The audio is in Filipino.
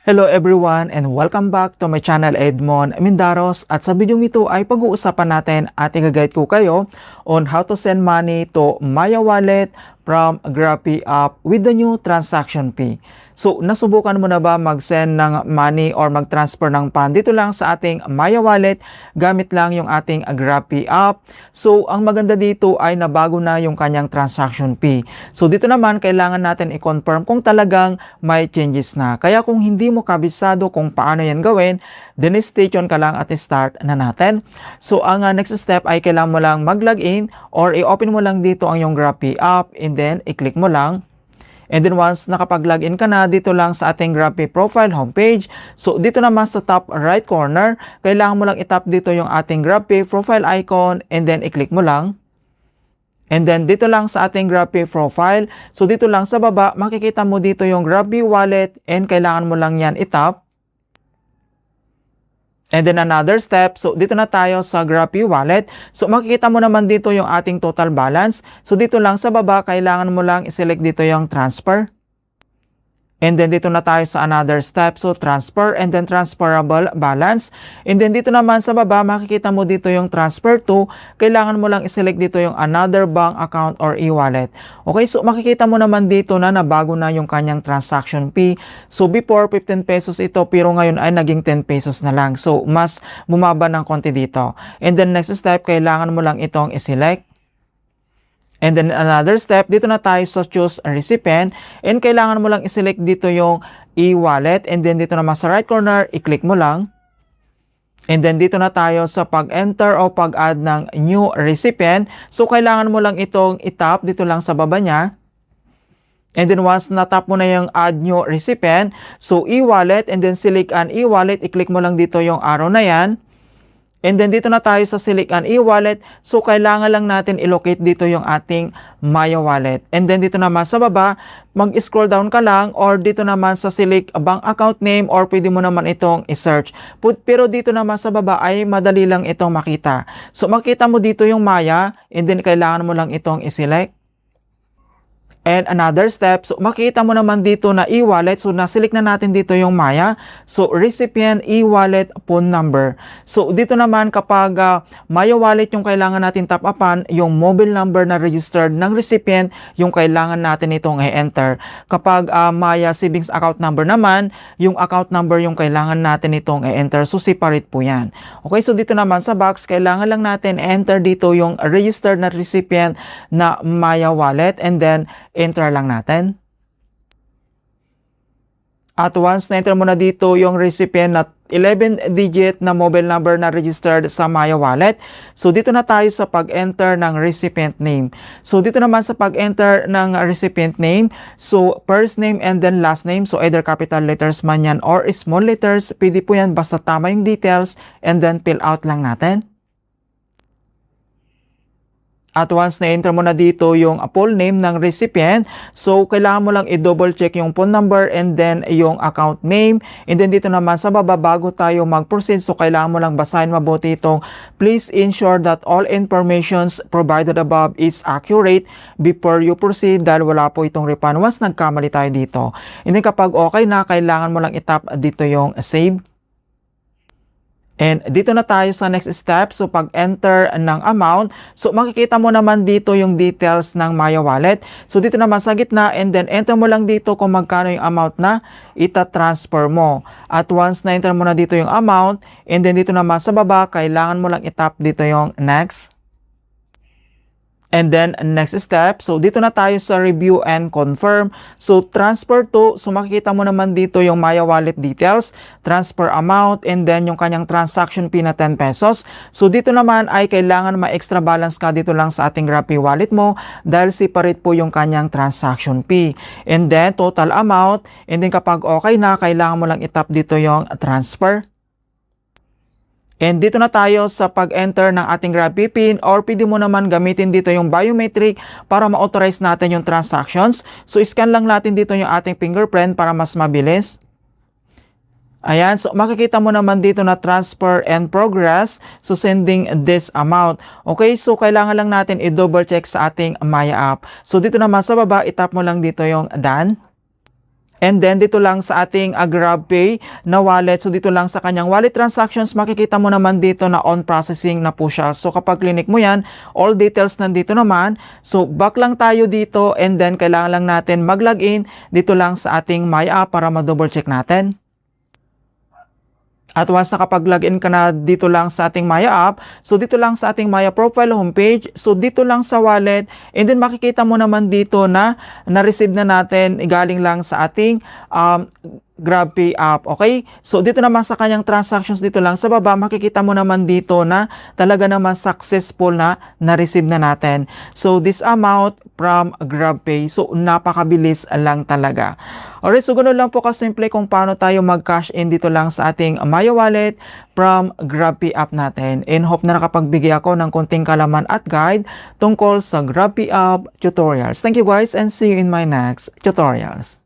Hello everyone and welcome back to my channel Edmond Mindaros, at sa video ito ay pag-uusapan natin at i-guide ko kayo on how to send money to Maya Wallet from GrabPay app with the new transaction fee. So, nasubukan mo na ba mag-send ng money or mag-transfer ng fund dito lang sa ating Maya Wallet gamit lang yung ating GrabPay app? So, ang maganda dito ay nabago na yung kanyang transaction fee. So, dito naman kailangan natin i-confirm kung talagang may changes na. Kaya kung hindi mo kabisado kung paano yan gawin, then stay tuned ka lang at start na natin. So, ang next step ay kailangan mo lang mag-login or i-open mo lang dito ang yung GrabPay app and then i-click mo lang. And then once nakapag-login ka na, dito lang sa ating GrabPay profile homepage. So dito naman sa top right corner, kailangan mo lang i-tap dito yung ating GrabPay profile icon and then i-click mo lang. And then dito lang sa ating GrabPay profile, so dito lang sa baba, makikita mo dito yung GrabPay wallet and kailangan mo lang yan i-tap. And then another step, so dito na tayo sa GrabPay wallet. So makikita mo naman dito yung ating total balance. So dito lang sa baba, kailangan mo lang i-select dito yung transfer. And then dito na tayo sa another step, so transfer and then transferable balance. And then dito naman sa baba, makikita mo dito yung transfer to. Kailangan mo lang i-select dito yung another bank account or e-wallet. Okay, so makikita mo naman dito na nabago na yung kanyang transaction fee. So before 15 pesos ito, pero ngayon ay naging 10 pesos na lang. So mas bumaba ng konti dito. And then next step, kailangan mo lang itong i-select. And then another step, dito na tayo sa choose a recipient and kailangan mo lang i-select dito yung e-wallet and then dito naman sa right corner, i-click mo lang. And then dito na tayo sa pag-enter o pag-add ng new recipient. So kailangan mo lang itong i-tap dito lang sa baba niya. And then once na-tap mo na yung add new recipient, so e-wallet and then select an e-wallet, i-click mo lang dito yung arrow na yan. And then dito na tayo sa select an e-wallet. So kailangan lang natin i-locate dito yung ating Maya Wallet. And then dito naman sa baba, mag-scroll down ka lang or dito naman sa select bank account name or pwede mo naman itong i-search. Pero dito naman sa baba ay madali lang itong makita. So makita mo dito yung Maya and then kailangan mo lang itong i-select. And another step, so makita mo naman dito na e-wallet. So na-select na natin dito yung Maya. So recipient e-wallet phone number. So dito naman kapag Maya Wallet yung kailangan natin tap upan, yung mobile number na registered ng recipient yung kailangan natin itong i-enter. Kapag Maya savings account number naman, yung account number yung kailangan natin itong i-enter. So separate po yan. Okay, so dito naman sa box, kailangan lang natin enter dito yung registered na recipient na Maya Wallet and then enter lang natin. At once na-enter mo na dito yung recipient na 11-digit na mobile number na registered sa Maya Wallet. So dito na tayo sa pag-enter ng recipient name. So dito naman sa pag-enter ng recipient name, so first name and then last name. So either capital letters man yan or small letters. Pwede po yan basta tama yung details and then fill out lang natin. At once na-enter mo na dito yung full name ng recipient, so kailangan mo lang i-double check yung phone number and then yung account name. And then dito naman sa baba, bago tayo mag-proceed, so kailangan mo lang basahin mabuti itong please ensure that all informations provided above is accurate before you proceed, dahil wala po itong refund once nagkamali tayo dito. And then kapag okay na, kailangan mo lang i-tap dito yung save. And dito na tayo sa next step, so pag-enter ng amount, so makikita mo naman dito yung details ng Maya Wallet. So dito naman sa gitna and then enter mo lang dito kung magkano yung amount na ita-transfer mo. At once na-enter mo na dito yung amount and then dito naman sa baba, kailangan mo lang i-tap dito yung next. And then next step, so dito na tayo sa review and confirm. So transfer to, so makikita mo naman dito yung Maya Wallet details, transfer amount, and then yung kanyang transaction fee na 10 pesos. So dito naman ay kailangan ma-extra balance ka dito lang sa ating GrabPay wallet mo dahil separate po yung kanyang transaction fee. And then total amount, and then kapag okay na, kailangan mo lang i-tap dito yung transfer. And dito na tayo sa pag-enter ng ating GrabPay PIN or pwede mo naman gamitin dito yung biometric para ma-authorize natin yung transactions. So scan lang natin dito yung ating fingerprint para mas mabilis. Ayan, so makikita mo naman dito na transfer and progress. So sending this amount. Okay, so kailangan lang natin i-double check sa ating Maya app. So dito naman sa baba, itap mo lang dito yung done. And then dito lang sa ating GrabPay na wallet, so dito lang sa kanyang wallet transactions, makikita mo naman dito na on processing na po siya. So kapag clinic mo yan, all details nandito naman. So back lang tayo dito, and then kailangan lang natin mag-login dito lang sa ating My App para ma-double check natin. At once nakapag-login ka na dito lang sa ating Maya app, so dito lang sa ating Maya profile homepage, so dito lang sa wallet, and then makikita mo naman dito na na-receive na natin galing lang sa ating GrabPay app, okay? So dito naman sa kanyang transactions dito lang sa baba, makikita mo naman dito na talaga naman successful na na-receive na natin. So this amount from GrabPay, so napakabilis lang talaga. Alright, so ganoon lang po kasimple kung paano tayo mag-cash in dito lang sa ating Maya wallet from GrabPay app natin. And hope na nakapagbigay ako ng konting kalaman at guide tungkol sa GrabPay app tutorials. Thank you guys, and see you in my next tutorials.